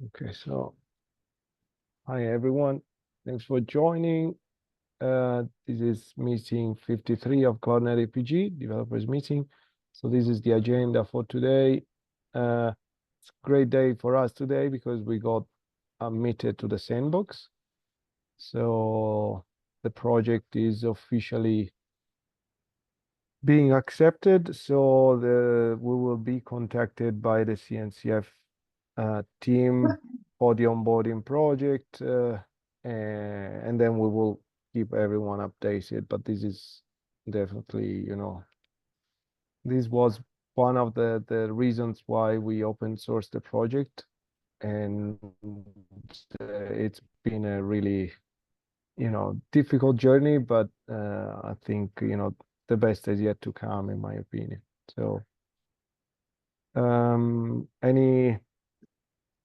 Okay, so hi everyone. Thanks for joining. This is meeting 53 of CloudNativePG developers meeting. So this is the agenda for today. It's a great day for us today because we got admitted to the sandbox. So the project is officially being accepted. So we will be contacted by the CNCF team for the onboarding project, and then we will keep everyone updated. But this is definitely, this was one of the reasons why we open sourced the project, and it's been a really, difficult journey, but I think, the best is yet to come, in my opinion. So, any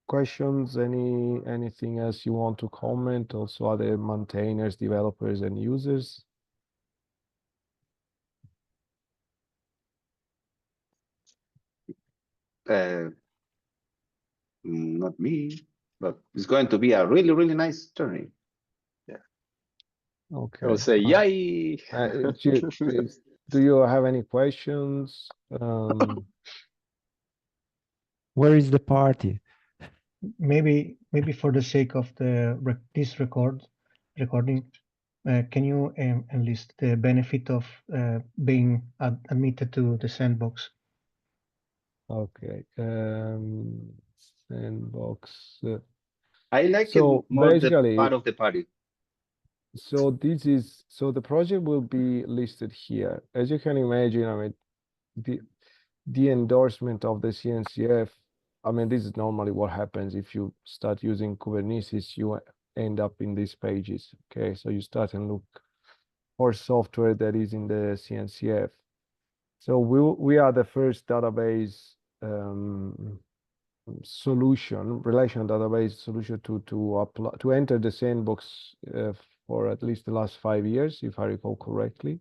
questions, anything else you want to comment? Also, other maintainers, developers, and users? Not me, but it's going to be a really, really nice journey. Yeah. Okay. I will say, yay! Do you have any questions? Where is the party? Maybe for the sake of this recording, can you enlist the benefit of being admitted to the sandbox? Okay. Sandbox. I like So it more basically, the part of the party. so the project will be listed here. As you can imagine, I mean, the endorsement of the CNCF, I mean, this is normally what happens if you start using Kubernetes, you end up in these pages. Okay, so you start and look for software that is in the CNCF. So we are the first database solution, relational database solution to apply to enter the sandbox for at least the last 5 years, if I recall correctly,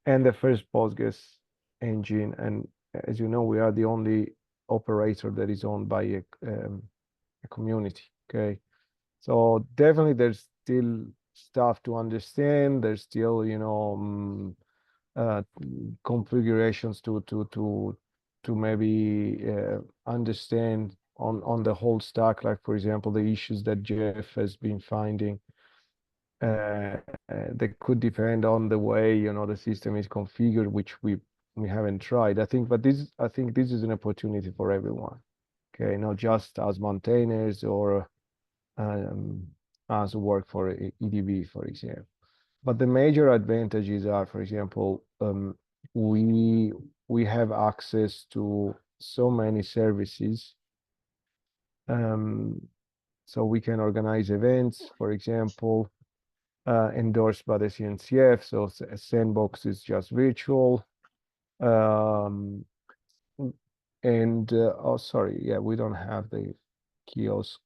and the first Postgres engine. And as you know, we are the only operator that is owned by a community. Okay, so definitely there's still stuff to understand. There's still, configurations to maybe understand on the whole stack, like for example the issues that Jeff has been finding. That could depend on the way the system is configured, which we haven't tried. I think this is an opportunity for everyone. Okay, not just as maintainers or as work for EDB, for example. But the major advantages are, for example, we have access to so many services. So we can organize events, for example, endorsed by the CNCF. So Sandbox is just virtual. And oh, sorry, yeah, we don't have the kiosk.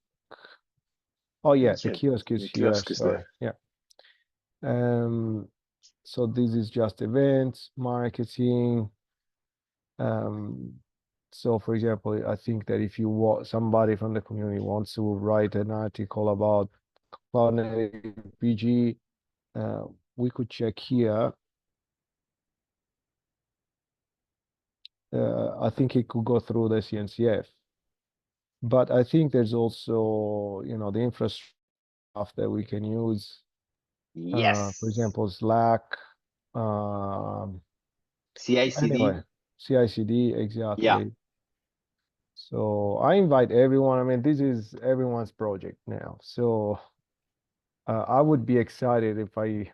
Oh yeah, the kiosk is here. Sorry, yeah. So this is just events, marketing. So for example, I think that if you want somebody from the community wants to write an article about CloudNativePG, we could check here. I think it could go through the CNCF, but I think there's also, the infrastructure that we can use. Yes. For example, Slack. CI/CD. Anyway, CI/CD, exactly. Yeah. So I invite everyone. I mean, this is everyone's project now. So I would be excited if I,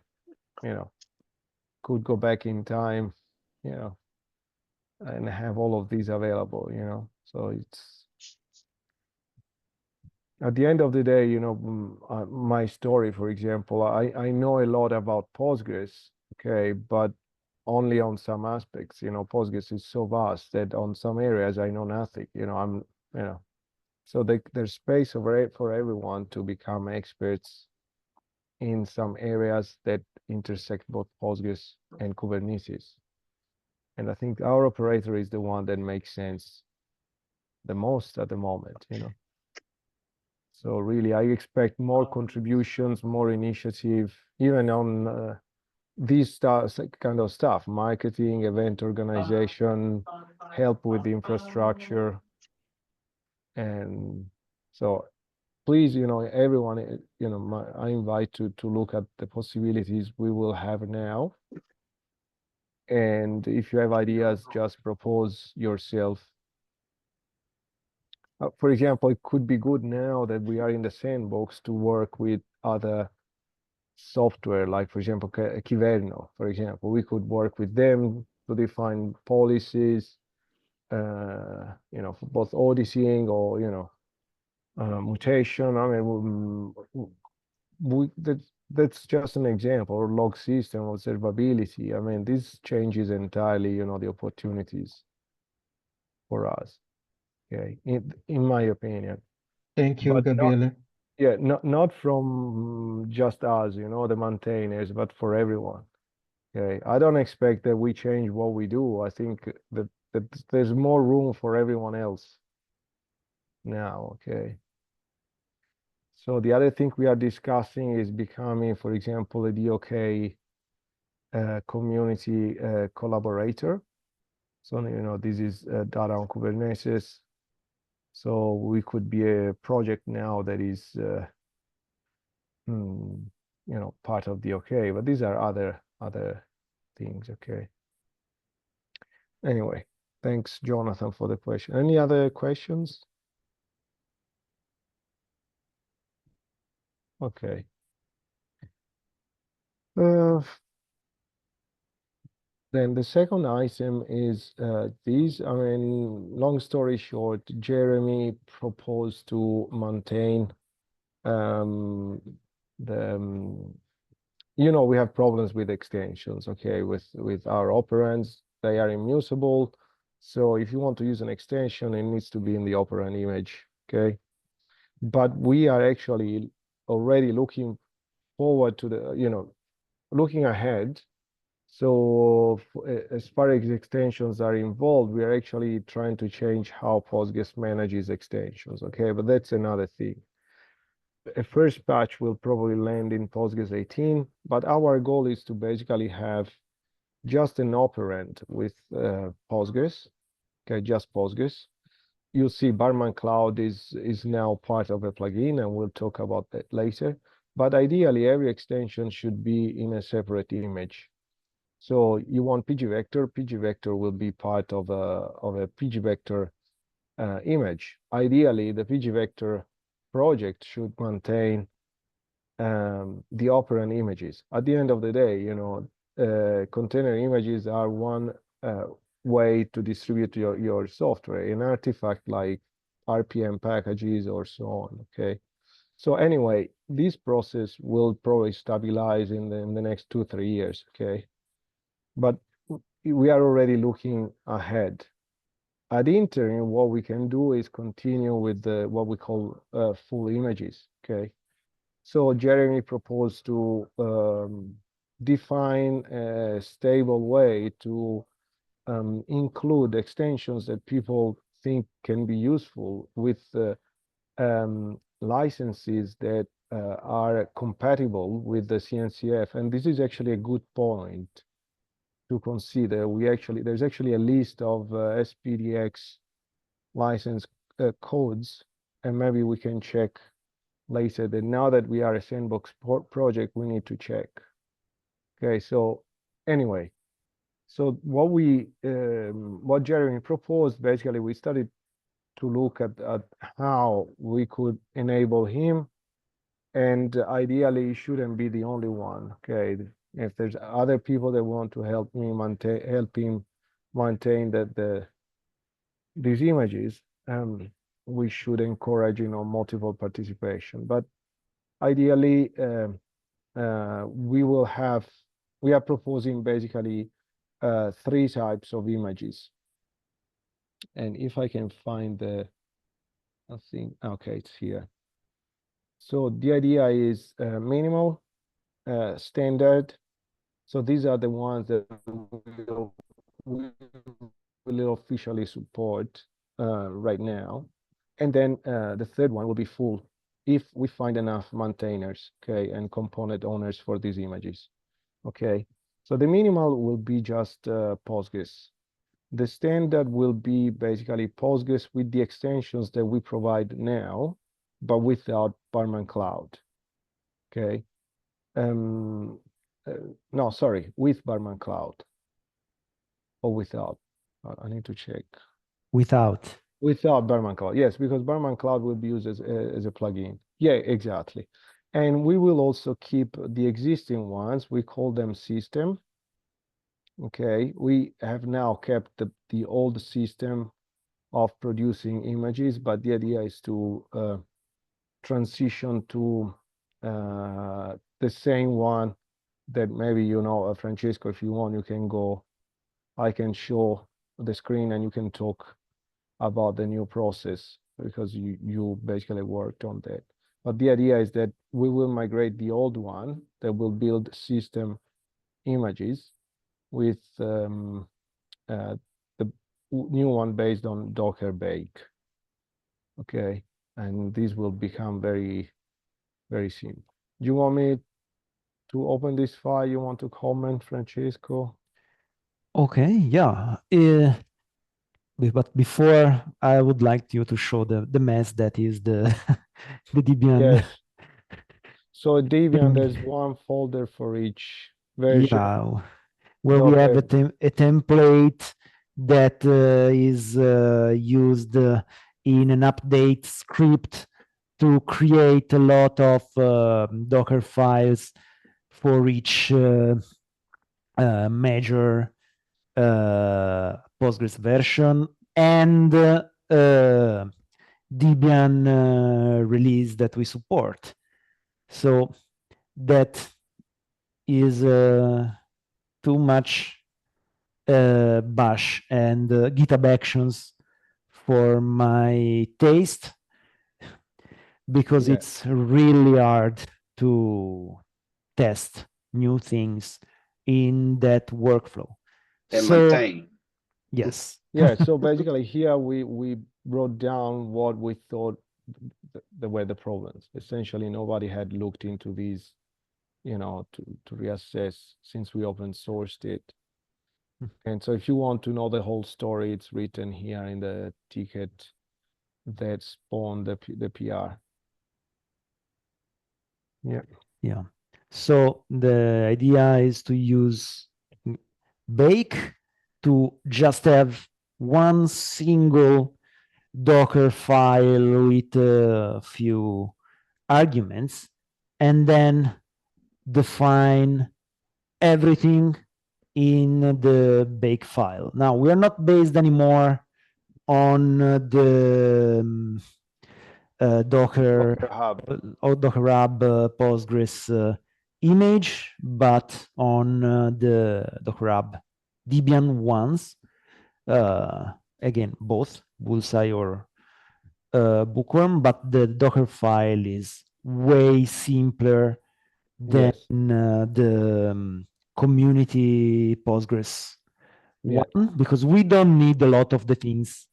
could go back in time, and have all of these available, So it's at the end of the day, my story, for example, I know a lot about Postgres, okay, but only on some aspects. Postgres is so vast that on some areas I know nothing. So there's space for everyone to become experts in some areas that intersect both Postgres and Kubernetes. And I think our operator is the one that makes sense the most at the moment. So really, I expect more contributions, more initiative, even on these stuff, kind of stuff, marketing, event organization, help with the infrastructure. And so please, everyone, I invite to look at the possibilities we will have now. And if you have ideas, just propose yourself. For example, it could be good now that we are in the sandbox to work with other software, like for example, Kyverno, for example. We could work with them to define policies, for both auditing or, mutation. I mean, that's just an example, or log system, observability. I mean, this changes entirely, the opportunities for us. Okay, in my opinion. Thank you, But Gabriele. yeah, not from just us, the maintainers, but for everyone. Okay, I don't expect that we change what we do. I think that there's more room for everyone else now. Okay. So the other thing we are discussing is becoming, for example, a DOK community collaborator. So, this is data on Kubernetes. So we could be a project now that is, part of DOK, but these are other things. Okay. Anyway, thanks, Jonathan, for the question. Any other questions? Okay. Then the second item is these. I mean, long story short, Jeremy proposed to maintain we have problems with extensions, okay, with our operands. They are immutable. So if you want to use an extension, it needs to be in the operand image, okay? But we are actually already looking forward to the, looking ahead. So as far as extensions are involved, we are actually trying to change how Postgres manages extensions, okay? But that's another thing. A first patch will probably land in Postgres 18, but our goal is to basically have just an operand with Postgres, okay, just Postgres. You see Barman Cloud is now part of a plugin, and we'll talk about that later. But ideally, every extension should be in a separate image. So you want pgvector. pgvector will be part of a pgvector image. Ideally, the pgvector project should maintain the operand images. At the end of the day, container images are one way to distribute your software, an artifact like RPM packages or so on, okay? So anyway, this process will probably stabilize in the next 2-3 years, okay? But we are already looking ahead. At the interim, what we can do is continue with what we call full images, okay? So Jeremy proposed to define a stable way to include extensions that people think can be useful with licenses that are compatible with the CNCF. And this is actually a good point to consider. There's actually a list of SPDX license codes, and maybe we can check later that now that we are a sandbox project, we need to check. Okay, so anyway, so what Jeremy proposed, basically we started to look at how we could enable him, and ideally he shouldn't be the only one. Okay, if there's other people that want to help him maintain these images, we should encourage multiple participation. But ideally, we are proposing basically 3 types of images. And if I can find I think, okay, it's here. So the idea is minimal, standard. So these are the ones that we will officially support right now. And then the third one will be full. if we find enough maintainers, okay, and component owners for these images, okay. So the minimal will be just Postgres. The standard will be basically Postgres with the extensions that we provide now, but without Barman Cloud, okay. No, sorry, with Barman Cloud or without. I need to check. Without. Without Barman Cloud, yes, because Barman Cloud will be used as a plugin. Yeah, exactly. And we will also keep the existing ones. We call them system. Okay, we have now kept the old system of producing images, but the idea is to transition to the same one that maybe, you know, Francesco, if you want, you can go, I can show the screen and you can talk about the new process because you basically worked on that. But the idea is that we will migrate the old one that will build system images with the new one based on Docker Bake. Okay, and this will become very, very simple. Do you want me to open this file? You want to comment, Francesco? Okay, yeah. But before, I would like you to show the mess that is the the Debian. Yes. So Debian, there's one folder for each version. Yeah, where we have a template that is used in an update script to create a lot of Docker files for each major Postgres version and Debian release that we support. So that is too much bash and GitHub Actions for my taste, because it's really hard to test new things in that workflow. And So maintain. yes. Yeah, so basically here we wrote down what we thought were the problems. Essentially, nobody had looked into these, you know, to reassess since we open sourced it. And so if you want to know the whole story, it's written here in the ticket that spawned the PR. Yeah. Yeah. So the idea is to use Bake to just have one single Docker file with a few arguments and then define everything in the Bake file. Now, we are not based anymore on the Docker Hub. or Docker Hub Postgres image, but on the Docker Hub Debian ones. Again, both Bullseye or Bookworm, but the Docker file is way simpler than the community Postgres one, because we don't need a lot of the things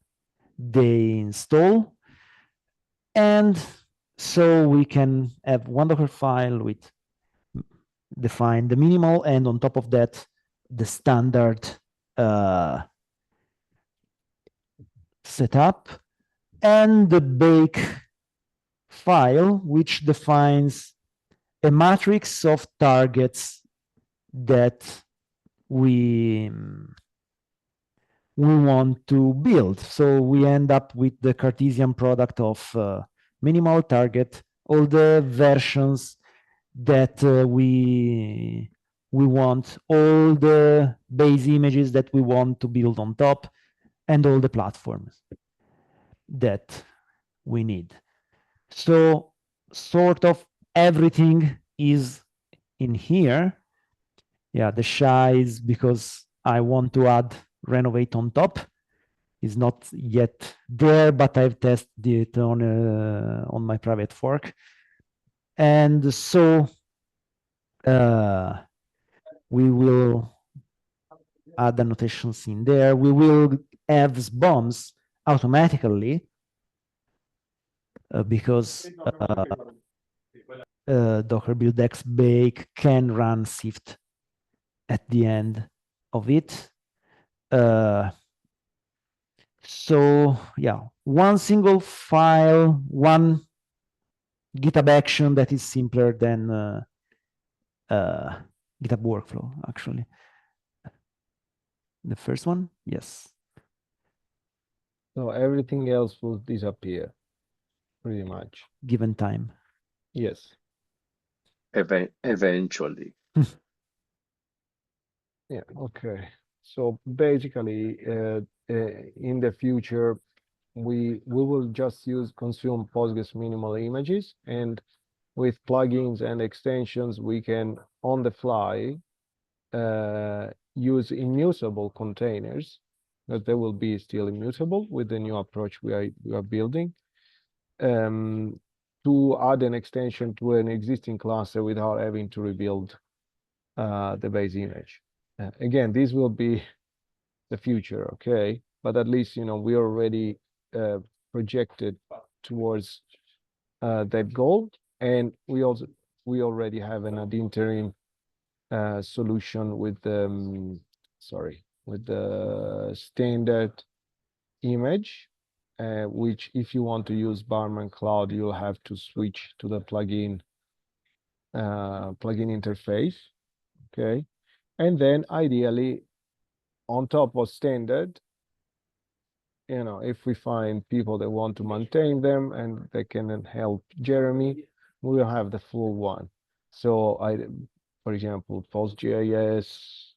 they install. And so we can have one Docker file with define the minimal, and on top of that, the standard setup, and the Bake file, which defines a matrix of targets that we want to build. So we end up with the Cartesian product of minimal, target, all the versions that we want, all the base images that we want to build on top, and all the platforms that we need. So sort of everything is in here. Yeah, the shy is because I want to add renovate on top. Is not yet there, but I've tested it on my private fork. And so we will add annotations in there. We will have bombs automatically because Docker build X bake can run sift at the end of it. So yeah, one single file, one GitHub action that is simpler than GitHub workflow, actually. The first one, yes. So everything else will disappear, pretty much. Given time. Yes. Eventually. Yeah. Okay. So basically, in the future, we will just consume Postgres minimal images, and with plugins and extensions, we can on the fly use immutable containers, but they will be still immutable with the new approach we are building. To add an extension to an existing cluster without having to rebuild the base image. Again, this will be the future, okay? But at least, you know, we already projected towards that goal, and we already have an ad interim solution with the with the standard image, which if you want to use Barman Cloud, you'll have to switch to the plugin interface, okay? And then ideally, on top of standard, you know, if we find people that want to maintain them and they can help Jeremy, we will have the full one. So for example, PostGIS,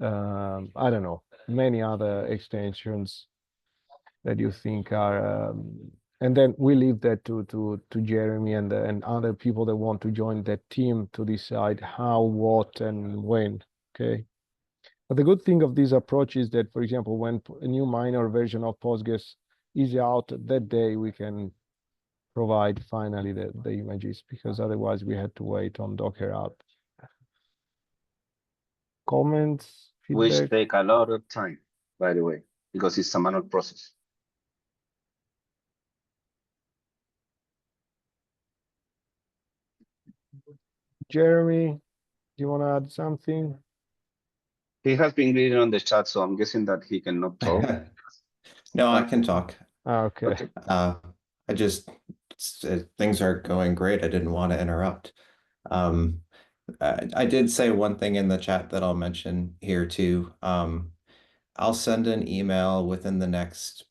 I don't know, many other extensions that you think are, and then we leave that to Jeremy and other people that want to join that team to decide how, what, and when. Okay. But the good thing of this approach is that, for example, when a new minor version of Postgres is out that day, we can provide finally the images, because otherwise we had to wait on Docker app. Comments, Which feedback? take a lot of time, by the way, because it's a manual process. Jeremy, do you want to add something? He has been reading on the chat, so I'm guessing that he cannot talk. No, I can talk. Okay. Okay. I just things are going great. I didn't want to interrupt. I did say one thing in the chat that I'll mention here too. I'll send an email within the next,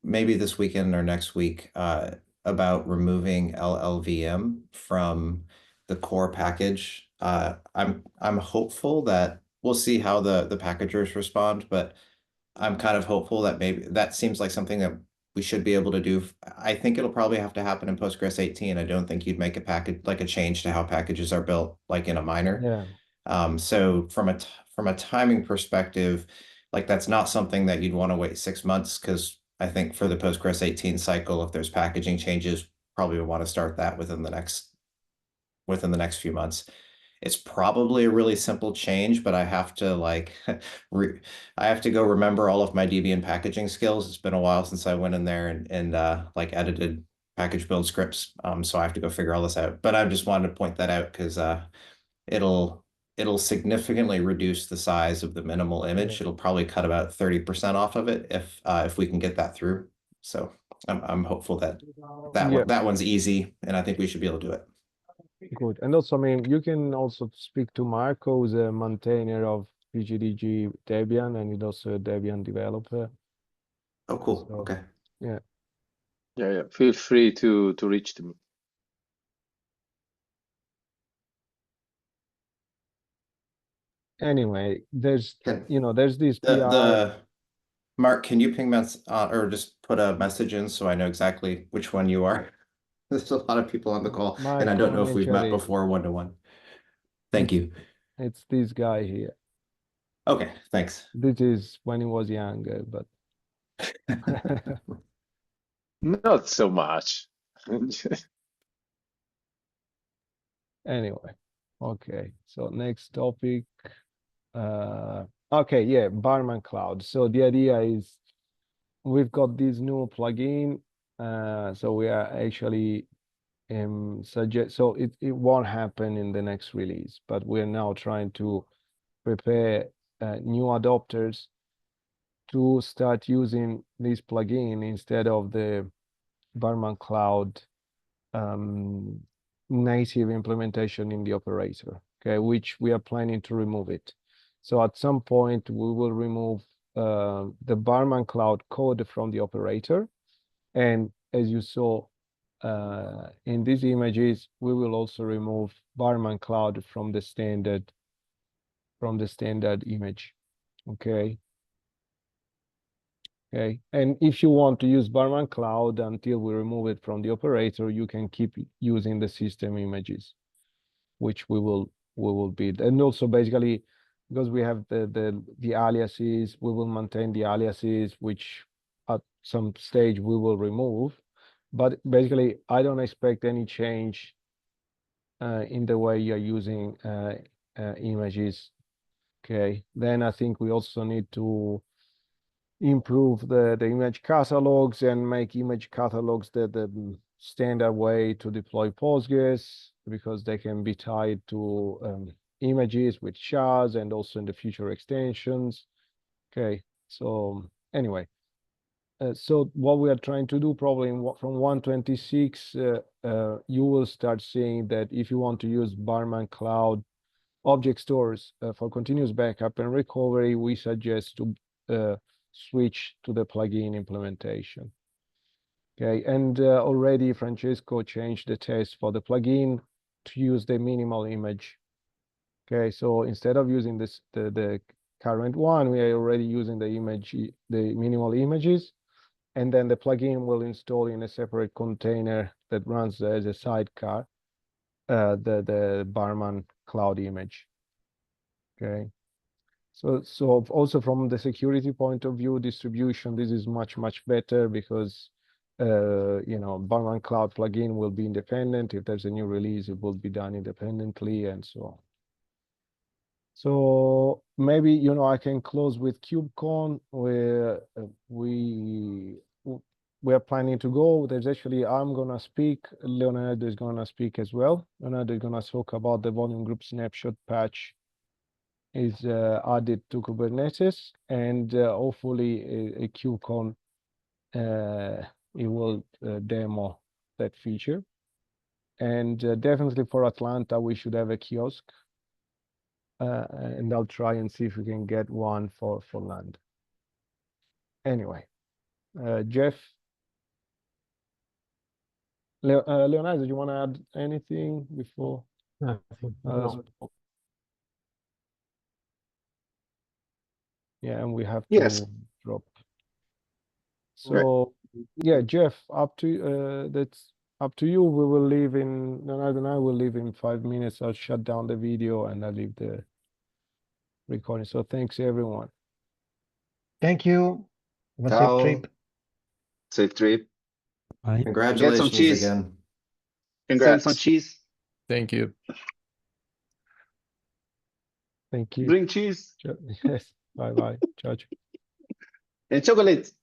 maybe this weekend or next week, about removing LLVM from the core package. I'm hopeful that we'll see how the packagers respond, but I'm kind of hopeful that maybe that seems like something that we should be able to do. I think it'll probably have to happen in Postgres 18. I don't think you'd make a package like a change to how packages are built, like in a minor. Yeah. So from a timing perspective, like that's not something that you'd want to wait 6 months, because I think for the Postgres 18 cycle, if there's packaging changes, probably would want to start that within the next few months. It's probably a really simple change, but I have to like I have to go remember all of my Debian packaging skills. It's been a while since I went in there and like edited package build scripts. So I have to go figure all this out. But I just wanted to point that out because it'll significantly reduce the size of the minimal image. Yeah. It'll probably cut about 30% off of it if we can get that through. So I'm hopeful that Yeah. that one's easy, and I think we should be able to do it. Good. And also, I mean, you can also speak to Marco, who's a maintainer of PGDG Debian, and he's also a Debian developer. Oh, cool. So, Okay. yeah. Yeah. Feel free to reach me. Anyway, there's Can- there's this PR. Mark, can you ping or just put a message in so I know exactly which one you are? There's a lot of people on the call, and I don't know if we've met Marco before one-to-one. Thank you. It's this guy here. Okay, thanks. This is when he was younger, but Not so much. anyway. Okay, so next topic. Okay, yeah, Barman Cloud. So the idea is we've got this new plugin So we are actually suggest, so it won't happen in the next release, but we're now trying to prepare new adopters to start using this plugin instead of the Barman Cloud native implementation in the operator, okay, which we are planning to remove it. So at some point we will remove the Barman Cloud code from the operator, and as you saw in these images, we will also remove Barman Cloud from the standard image, okay. Okay, and if you want to use Barman Cloud until we remove it from the operator, you can keep using the system images, which we will be. And also basically, because we have the aliases, we will maintain the aliases, which at some stage we will remove. But basically, I don't expect any change in the way you're using images. Okay, then I think we also need to improve the image catalogs and make image catalogs the standard way to deploy Postgres, because they can be tied to images with shards and also in the future extensions. Okay, so anyway, so what we are trying to do probably from 126, you will start seeing that if you want to use Barman Cloud object stores for continuous backup and recovery, we suggest to switch to the plugin implementation. Okay, and already Francesco changed the test for the plugin to use the minimal image. Okay, so instead of using the current one, we are already using the minimal images, and then the plugin will install in a separate container that runs as a sidecar the Barman Cloud image. Okay, so also from the security point of view, distribution, this is much better, because you know, Barman Cloud plugin will be independent. If there's a new release, it will be done independently, and so on. So maybe, you know, I can close with KubeCon, where we are planning to go. There's actually, I'm gonna speak, Leonardo is gonna speak as well. Leonardo is gonna talk about the volume group snapshot patch is added to Kubernetes, and hopefully a KubeCon it will demo that feature. And definitely for Atlanta, we should have a kiosk, and I'll try and see if we can get one for land. Anyway, Jeff, Leonardo, do you want to add anything before? Nothing. Yeah, and we have Yes. to drop. So yeah, Jeff, up to that's up to you. We will leave in, Leonardo and I will leave in 5 minutes. I'll shut down the video and I'll leave the recording. So thanks everyone. Thank you. Have a Ciao. safe trip. Safe trip. Bye. Congratulations cheese. again. Send some cheese. Thank you. Thank you. Bring cheese Yes. Bye. Ciao. and chocolate.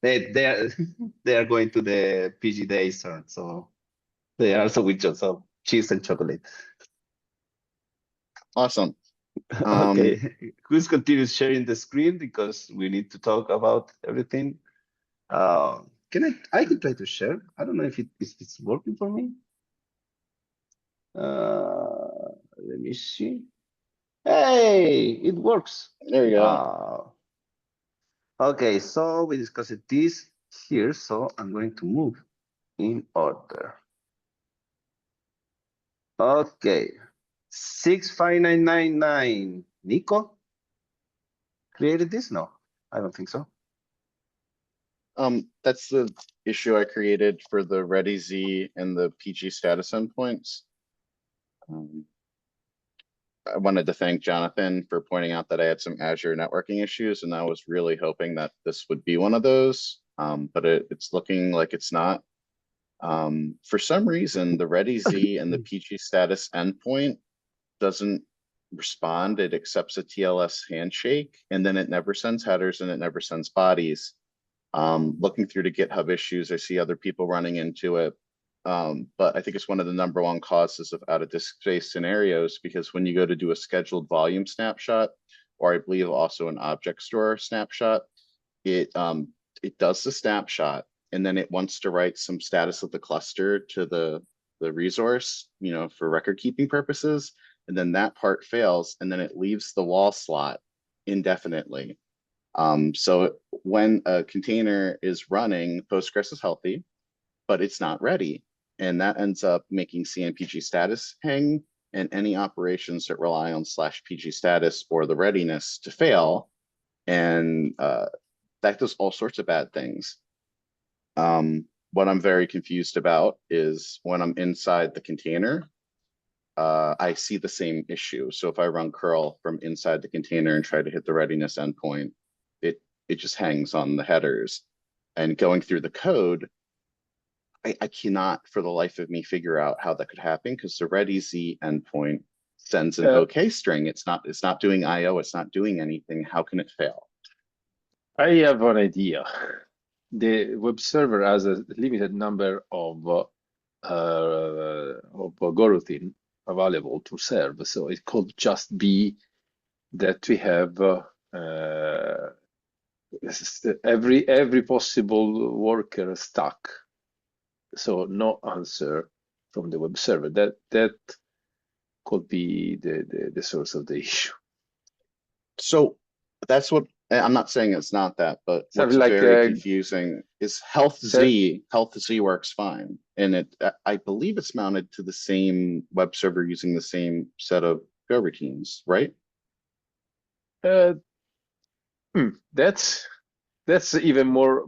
they are going to the PG Days turn, so they are also with just some cheese and chocolate. Awesome. Okay, who's continues sharing the screen, because we need to talk about everything. Can I can try to share. I don't know if it's working for me. Let me see. Hey, it works. There you go. Okay, so we discussed this here, so I'm going to move in order. Okay, 65999. Nico created this? No, I don't think so. That's the issue I created for the ReadyZ and the PG status endpoints. I wanted to thank Jonathan for pointing out that I had some Azure networking issues, and I was really hoping that this would be one of those, but it's looking like it's not. For some reason, the ReadyZ and the PG status endpoint doesn't respond. It accepts a TLS handshake, and then it never sends headers and it never sends bodies. Looking through the GitHub issues, I see other people running into it. But I think it's one of the #1 causes of out of disk space scenarios, because when you go to do a scheduled volume snapshot, or I believe also an object store snapshot, it does the snapshot, and then it wants to write some status of the cluster to the resource, for record keeping purposes. And then that part fails, and then it leaves the wall slot indefinitely. So when a container is running, Postgres is healthy, but it's not ready. And that ends up making CNPG status hang, and any operations that rely on /PG status or the readiness to fail. And that does all sorts of bad things. What I'm very confused about is when I'm inside the container, I see the same issue. So if I run curl from inside the container and try to hit the readiness endpoint, it just hangs on the headers. And going through the code, I cannot for the life of me figure out how that could happen, because the ready-z endpoint sends an OK string. It's not doing IO, it's not doing anything. How can it fail? I have an idea. The web server has a limited number of coroutine available to serve, so it could just be that we have every possible worker stuck, so no answer from the web server. That could be the source of the issue. So that's what I'm not saying it's not that, but Something what's like very confusing is health Z works fine, and I believe it's mounted to the same web server using the same set of Go routines, right? That's even more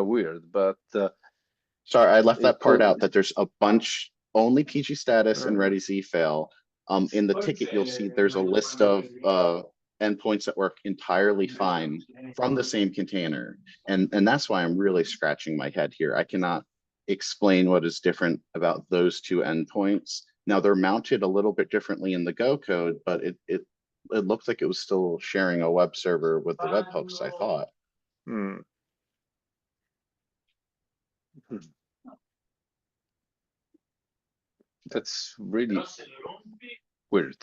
weird, but sorry, I left that part could, out, that there's a bunch, only PG status and ready Z fail. In the ticket, you'll see there's a list of endpoints that work entirely fine from the same container. And that's why I'm really scratching my head here. I cannot explain what is different about those two endpoints. Now they're mounted a little bit differently in the Go code, but it looked like it was still sharing a web server with the webhooks, I thought. That's really weird.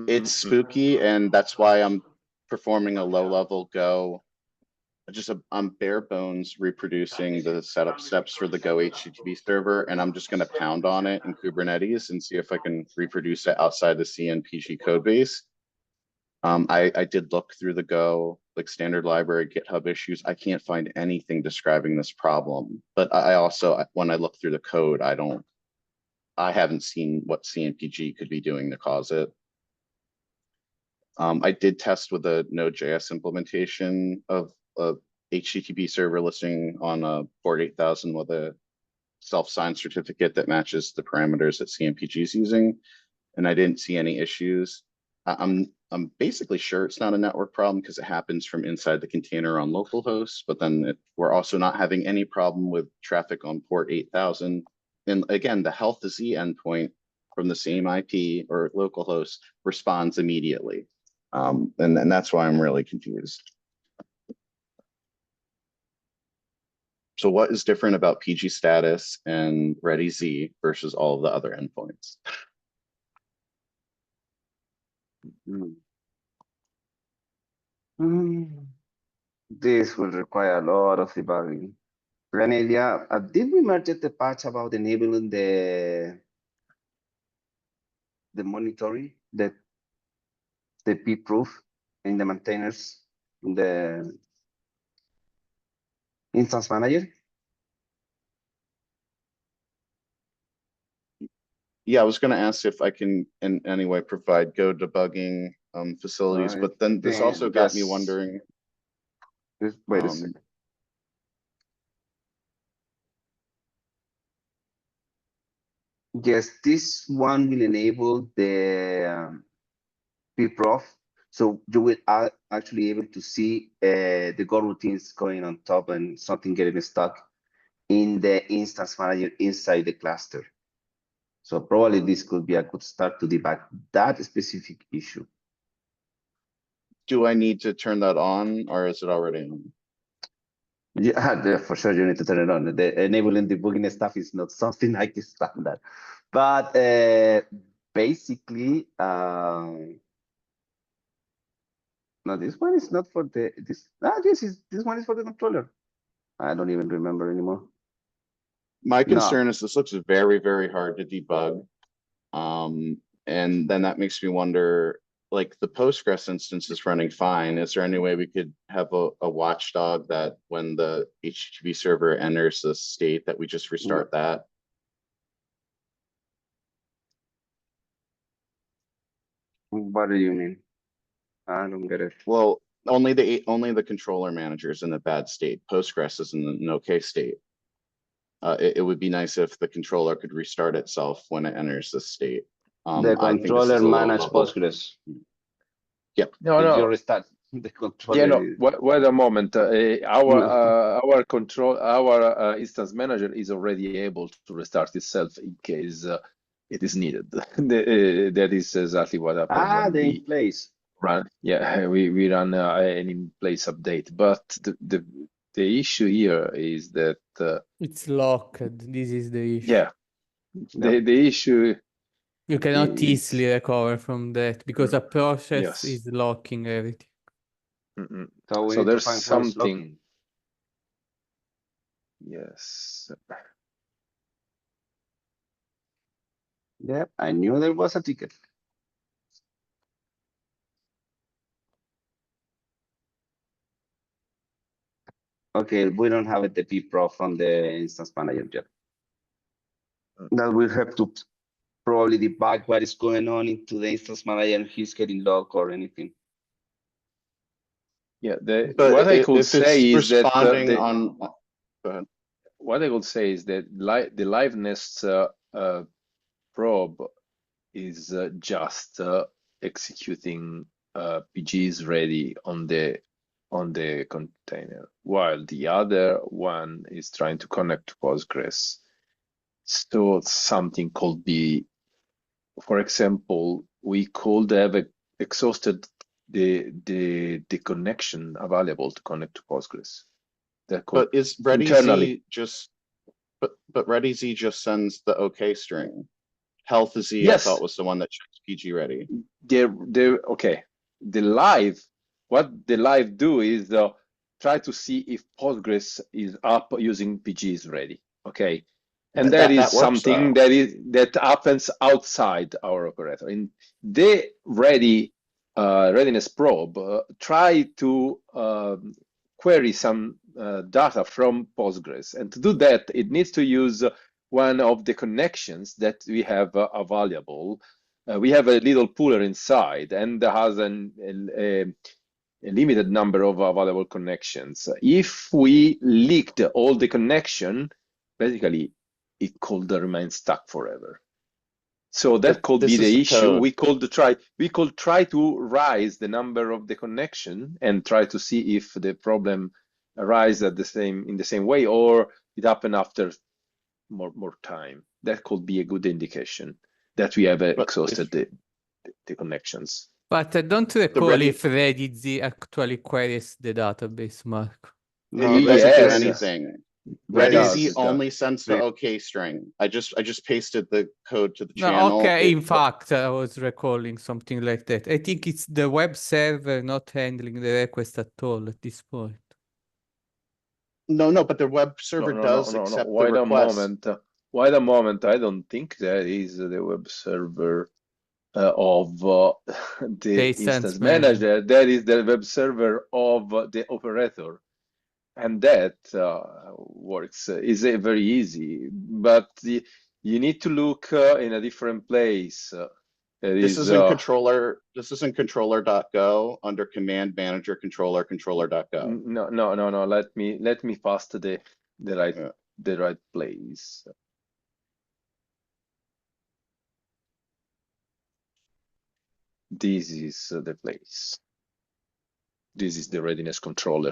It's spooky, and that's why I'm performing a low-level Go. I'm bare bones reproducing the setup steps for the Go HTTP server, and I'm just going to pound on it in Kubernetes and see if I can reproduce it outside the CNPG code base. I did look through the Go standard library GitHub issues. I can't find anything describing this problem, but I also, when I look through the code, I haven't seen what CNPG could be doing to cause it. I did test with a Node.js implementation of a HTTP server listing on a port 8000 with a self-signed certificate that matches the parameters that CNPG is using, and I didn't see any issues. I'm basically sure it's not a network problem because it happens from inside the container on localhost, but then we're also not having any problem with traffic on port 8000. And again, the health Z endpoint from the same IP or localhost responds immediately. And that's why I'm really confused. So what is different about PG status and ready Z versus all of the other endpoints? This will require a lot of debugging. Renelia, did we merge the patch about enabling the monitoring, the p-proof in the maintainers, in the instance manager? Yeah, I was going to ask if I can in any way provide Go debugging facilities, but then this also got me wondering. Just wait a second. Yes, this one will enable the pprof, so you will actually able to see the Go routines going on top and something getting stuck in the instance manager inside the cluster. So probably this could be a good start to debug that specific issue. Do I need to turn that on, or is it already on? Yeah, for sure you need to turn it on. The enabling debugging stuff is not something like standard, but basically, no, this one is not for this. This one is for the controller. I don't even remember anymore. My No. concern is this looks very, very hard to debug. And then that makes me wonder, like the Postgres instance is running fine. Is there any way we could have a watchdog that when the HTTP server enters the state that we just restart that? What do you mean? I don't get it. Well, only the controller manager is in a bad state. Postgres is in an okay state. It would be nice if the controller could restart itself when it enters the state. The I think this is controller a little manage level. Postgres. Yep. No, If you no. restart the controller. Yeah, no. Wait a moment. Our instance manager is already able to restart itself in case it is needed. That is exactly what happened when the we in place. run. Yeah, we run an in place update. But the issue here is that It's locked. This is the issue. yeah, the issue. You cannot is- easily recover from that because a process Yes. is locking everything. So we So need to there's find what is something. locking. Yes. Yep, I knew there was a ticket. Okay, we don't have a TP-Pro from the instance manager yet. That will have to probably debug what is going on into the instance manager and he's getting locked or anything. Yeah, But what I could if say it's is that responding on, go ahead. what I could say is that the liveness probe is just executing PGs ready on the container, while the other one is trying to connect to Postgres. So something could be, for example, we could have exhausted the connection available to connect to Postgres. That could But is ReadyZ just, but ReadyZ just sends the OK string. Health Z, Yes. I thought was the one that checks PG ready. Okay. What the live do is try to see if Postgres is up using PGs ready. Okay. And that is something that happens outside our operator. In the readiness probe, try to query some data from Postgres. And to do that, it needs to use one of the connections that we have available. We have a little pooler inside and has a limited number of available connections. If we leaked all the connection, basically it could remain stuck forever. So that could be the issue. We could try to raise the number of the connection and try to see if the problem arises in the same way, or it happened after more time. That could be a good indication that we have exhausted the connections. But I don't recall if ReadyZ actually queries the database, Marco. No, it doesn't do anything. ReadyZ only sends the OK string. I just pasted the code to the channel. Okay, in fact, I was recalling something like that. I think it's the web server not handling the request at all at this point. No, but the web server does accept the request. Wait a moment. I don't think that is the web server of the instance manager. That is the web server of the operator. And that works is very easy, but you need to look in a different place. This is in controller. This is in controller.go under command manager controller.go. No. Let me pass to the right place. This is the place. This is the readiness controller.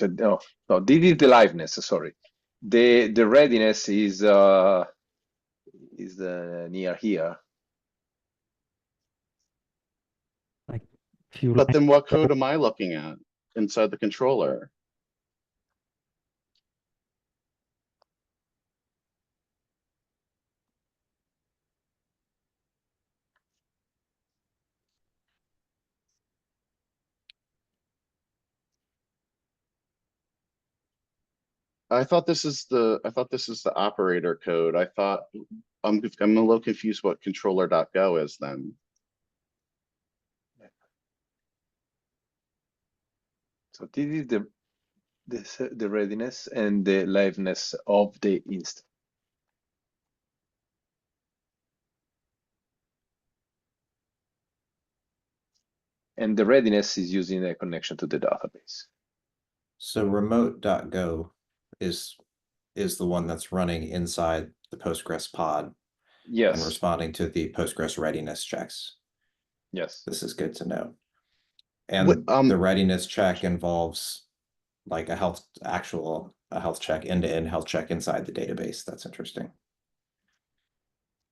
No, this is the liveness. Sorry, the readiness is near here. Few But lines. then what code am I looking at inside the controller? I thought this is the operator code. I'm a little confused what controller.go is then. So this is the readiness and the liveness of the instance. And the readiness is using a connection to the database. So remote.go is the one that's running inside the Postgres pod and Yes, responding to the Postgres readiness checks. yes. This is good to know. And the readiness check involves like a health check, end-to-end health check inside the database. That's interesting.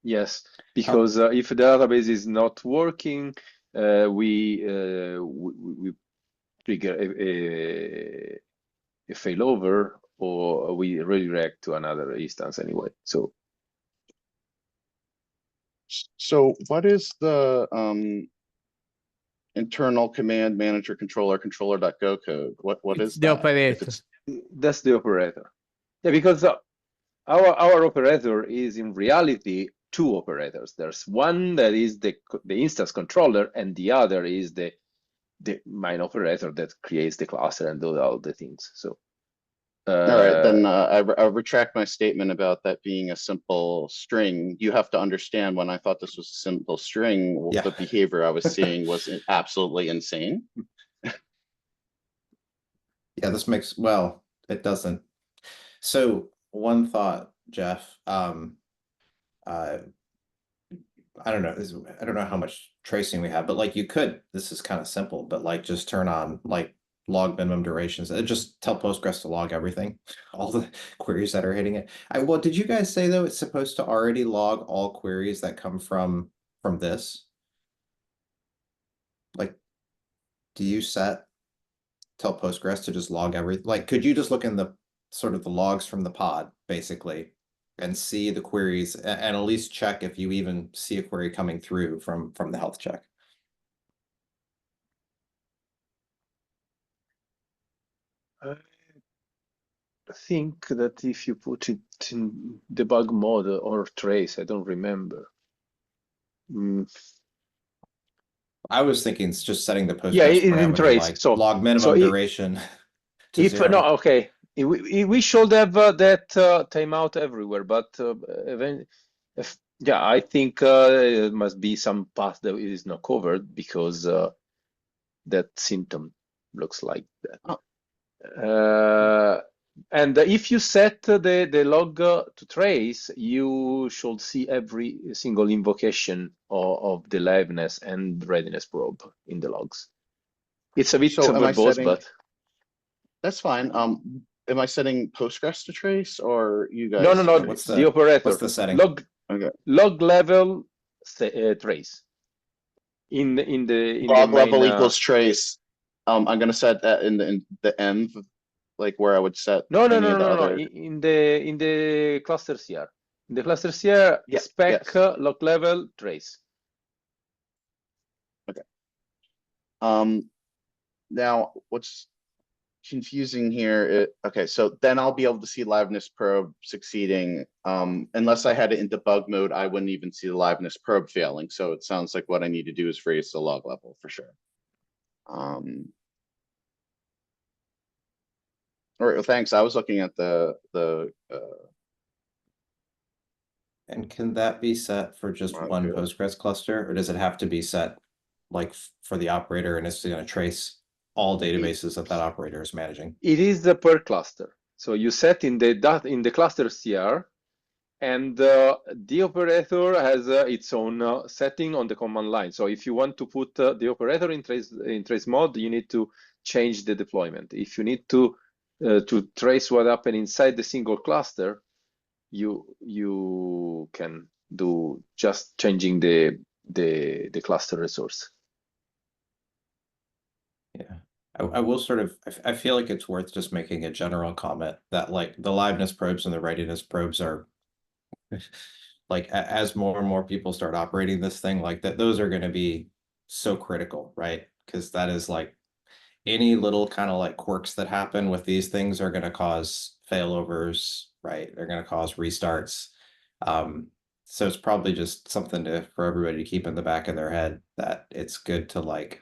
Yes, because if the database is not working, we trigger a failover, or we redirect to another instance anyway. So what is the internal command manager controller.go code? What It's is the that? operator. that's the operator. Yeah, because our operator is in reality two operators. There's one that is the instance controller, and the other is the main operator that creates the cluster and does all the things. So All right, then I retract my statement about that being a simple string. You have to understand, when I thought this was a simple string, Yeah. the behavior I was seeing was absolutely insane. Yeah, this makes, well, it doesn't. So one thought, Jeff, I don't know. I don't know how much tracing we have, but like you could, this is kind of simple, but like just turn on like log minimum durations and just tell Postgres to log everything, all the queries that are hitting it. Well, did you guys say though, it's supposed to already log all queries that come from this? Like, do you tell Postgres to just log everything? Like, could you just look in the sort of the logs from the pod basically and see the queries and at least check if you even see a query coming through from the health check? I think that if you put it in debug mode or trace, I don't remember. I was thinking it's just setting the Postgres Yeah, it's in parameter trace. like So log minimum duration to if 0. no, okay, we should have that timeout everywhere, but yeah, I think it must be some path that is not covered because that symptom looks like that. Oh. And if you set the log to trace, you should see every single invocation of the liveness and readiness probe in the logs. It's a bit verbose, but that's fine. Am I setting Postgres to trace or you guys? No. What's the operator. What's the setting? Log level trace. In the log level main, equals trace. I'm gonna set that in the end, like where I would set no. other... In the cluster CR. In the cluster CR, spec log level trace. Okay. Now what's confusing here, okay, so then I'll be able to see liveness probe succeeding. Unless I had it in debug mode, I wouldn't even see the liveness probe failing. So it sounds like what I need to do is raise the log level for sure. All right, thanks. I was looking at the And can that be set for just one Postgres cluster, or does it have to be set like for the operator and it's going to trace all databases that operator is managing? It is the per cluster. So you set in the cluster CR, and the operator has its own setting on the command line. So if you want to put the operator in trace mode, you need to change the deployment. If you need to trace what happened inside the single cluster, you can do just changing the cluster resource. Yeah. I will sort of, I feel like it's worth just making a general comment that like the liveness probes and the readiness probes are like as more and more people start operating this thing like that, those are going to be so critical, right? Because that is like any little kind of like quirks that happen with these things are going to cause failovers, right? They're going to cause restarts. So it's probably just something for everybody to keep in the back of their head that it's good to like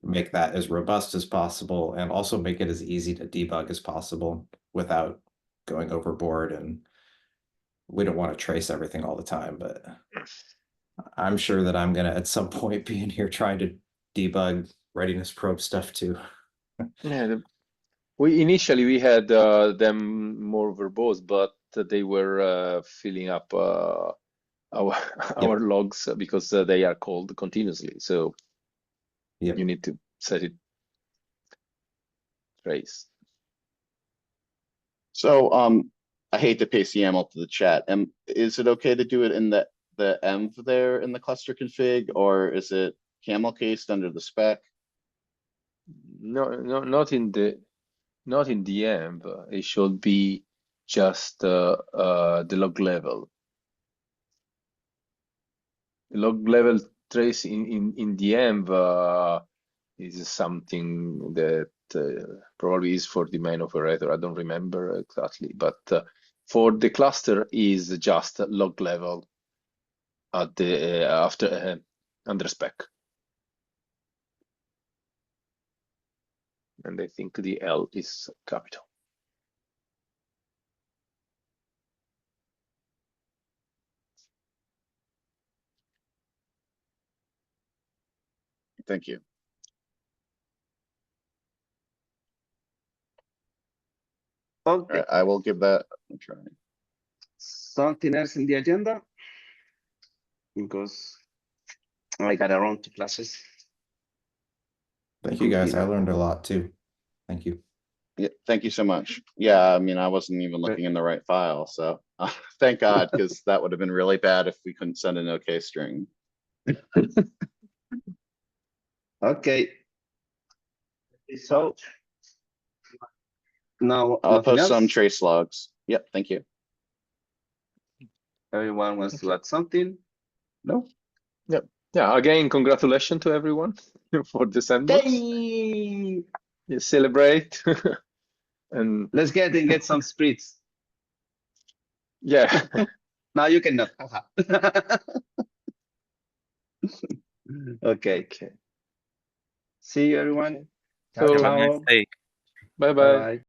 make that as robust as possible and also make it as easy to debug as possible without going overboard. And we don't want to trace everything all the time, but I'm sure that I'm going to at some point be in here trying to debug readiness probe stuff too. Yeah, initially we had them more verbose, but they were filling up our logs because they are called continuously. So you need to set it trace. So I hate to paste YAML to the chat. Is it okay to do it in the env there in the cluster config, or is it camel cased under the spec? No, not in the env. It should be just the log level. Log level trace in the env is something that probably is for the main operator. I don't remember exactly, but for the cluster is just log level at the after under spec. And I think the L is capital. Thank you. Okay. I will give that a try. Something else in the agenda? Because I got around to classes. Thank you guys. I learned a lot too. Thank you. Yeah, thank you so much. Yeah, I mean, I wasn't even looking in the right file, so thank God, because that would have been really bad if we couldn't send an OK string. Okay. So now I'll nothing post some else? trace logs. Yep, thank you. Everyone wants to add something? No? Yep. Yeah, again, congratulations to everyone for the sandbox. Yay! You celebrate. And let's get some spreads. Yeah. Now you cannot. Okay. See you, everyone. So, Ciao. Bye bye. Bye-bye.